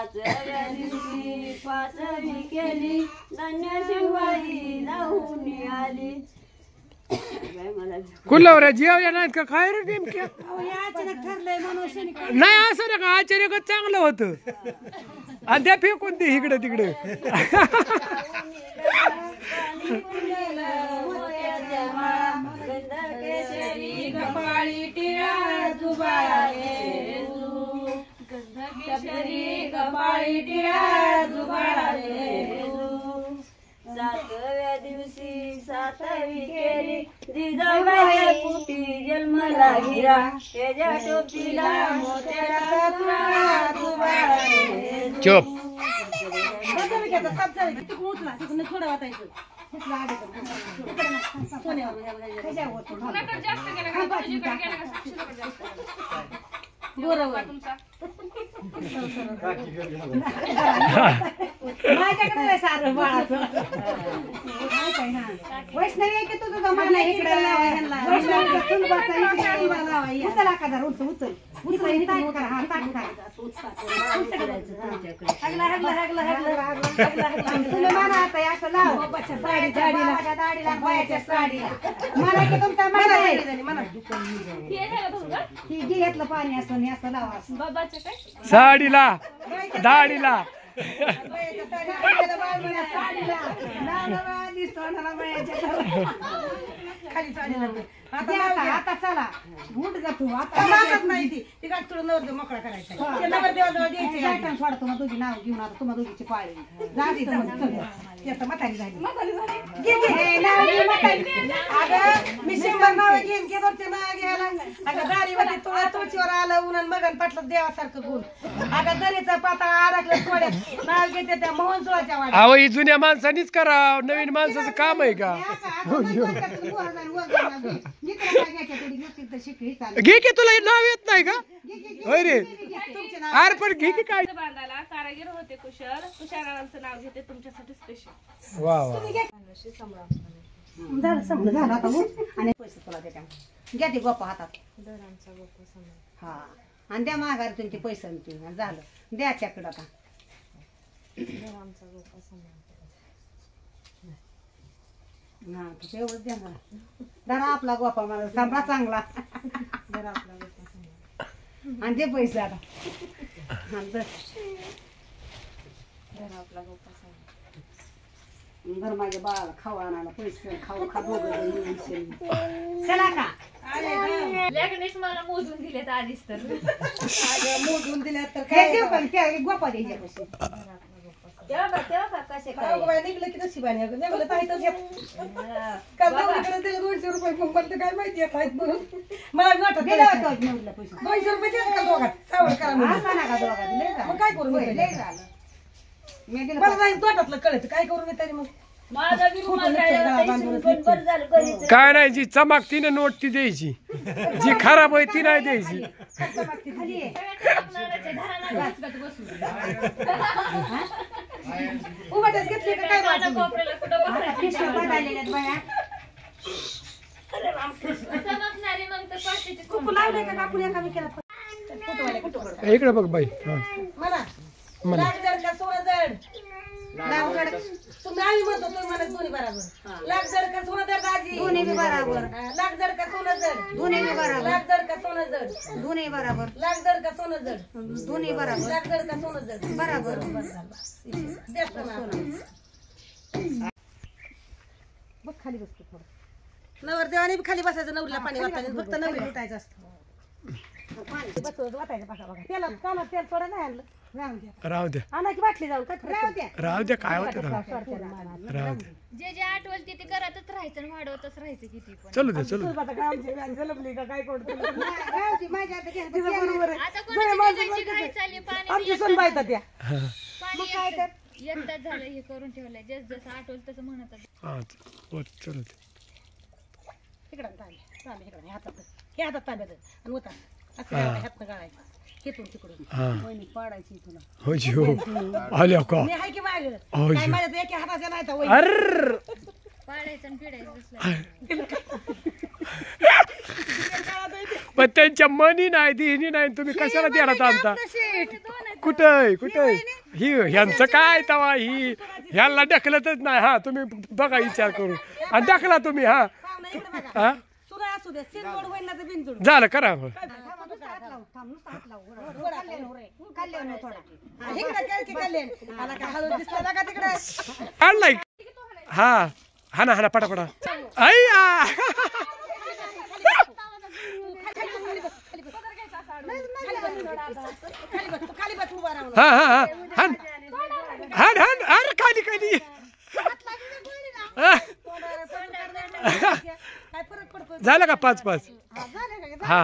पाचव्या दिवशी पाचवी केली धन्य शिवाई जाऊन आली. कुल्लावर जेवल्या नाहीत का काय रे नेमक्या ठरलंय म्हणून नाही असं ना का आश्चर्य चांगलं होतं आणि त्या फेकून दे इकडे तिकडे कपाळी टिळा जुबाळे गंधकेशरी कपाळी टिळा जुबाळे. सातव्या दिवशी सातवी केली जिजाबाई पोटी जन्मला हिरा त्याच्या टोपीला मोत्याचा तुरा जुबाळे. चुप थोडं वाटायचं माझ्याकडे सारं बाळाचं वैष्णवी आहे की तुझं जमाना इकडे घेतलं पाणी असं असं लावा साडीला दाढीला आता चला उठ जा तू आता नाही ती गाठ तुला नवर मोकळा करायचा नवरदेवाजवळ द्यायची सोडतो मग तुझी नाव घेऊन आता तुम्हाला दोघीची पाळी झाली म्हातारी झाली. मी शंभर नाव घेईन केवरचे नाव घ्यायला अगं गाडीमध्ये तुला तुळशीवर आलं उन्हा मगन पाटलं देवासारखं गुण अगं दरीचं पाता अडकलं थोड्यात नाव घेते त्या मोहन सोळाच्या वाड्यात. अहो ही जुन्या माणसानीच करा नवीन माणसाचं काम आहे का घे की तुला नाव येत नाही का होय रे अरे पण घे की काय बांधायला कारागीर होते कुशल तुषारांचं नाव घेते तुमच्यासाठी स्पेशल. वा वा झालं संपलं झालं आता आणि पैसे तुला देत्या घ्या ते गोपा हातात हा आणि द्या माघारी तुमचे पैसे झालं द्याच्याकडं आता ना तेवढंच द्या मला जरा आपला गोपा मला सांभाळा चांगला जरा आपला गोपा आणि ते पैसे आता आपला गोपा घर माझ्या बाळाला खाऊ आणायला पैसे खाऊ खा दोघं चला का लेकनेच मला मोजून दिलेत आधीच तर मोजून दिल्या तर काय गोपा द्यायच्या पैसे तेव्हा कसे काय निघलं की नशिबाने निघलं तर 200 रुपये पण काय माहिती आहेत म्हणून मला वाटत 200 रुपये देत का दोघात सावड करा मग काय करू मला नाही तोटातलं कळत काय करू मी तरी मग काय नाही जी चमक ती नोट ती द्यायची जी खराब आहे ती नाही द्यायची. घेतले काय इकडे बघ बाई मला तुम्ही आम्ही म्हणतो तुम्ही म्हणत दोन्ही बराबर लाख जड का सोनं जड दाजी दोन्ही बराबर लाख जड का सोनं जड दोन्ही बराबर लाख जड का सोनं जड दोन्ही बराबर लाख जड का सोनं जड दोन्ही बराबर लाख जड का सोनं जड बराबर बघ खाली बसतो थोडं नवरदेवाने बी खाली बसायचं नवरीला पाणी वाटायचं फक्त नवरी उठायचं असतं बसवत वाटायचं पासा बघा त्याला कानात तेल थोडं नाही आणलं राहू द्या आणायची बाटली जाऊन राहू द्या काय होतं राहू द्या जे जे आठवल ते करतच राहायचं आणि वाढवतच राहायचं किती पण चलू दे चलू काय करतो आमची सून बायता त्या पाणी एकदाच झालं हे करून ठेवलंय जस जसं आठवल तसं म्हणत हा चलू दे इकडं इकडं हातात ताब्यात आणि होता असं हातनं गाळायचं तिथून तिकडून पाडायची तुला हो जी हो आल्या का मी हाय की माग हो काय जी माझ्या एका हाताच्या नाही तर अर्र पाडायचं आणि फिडायचं पण त्यांच्या मनी नाही दिनी नाही तुम्ही कशाला द्यायला आणता कुठं ही ह्यांचं काय तवा ही ह्याला ढकलतच नाही. हा तुम्ही बघा विचार करून आणि ढकला तुम्ही. हा पाहुणा इकडे बघा. हा तुला असू दे सिरमोड होईल ना तर बिनजोड. झालं करा इकडे केळकी कल्याण. आला का हळू दिसला का तिकडे. आणलाय. हा हा ना पटापटा. अय्या खाली बस उभा राहून. हा हा हा हान हान हान अरे खाली काय फरक पडतो. झालं का 5-5. झालं का? हा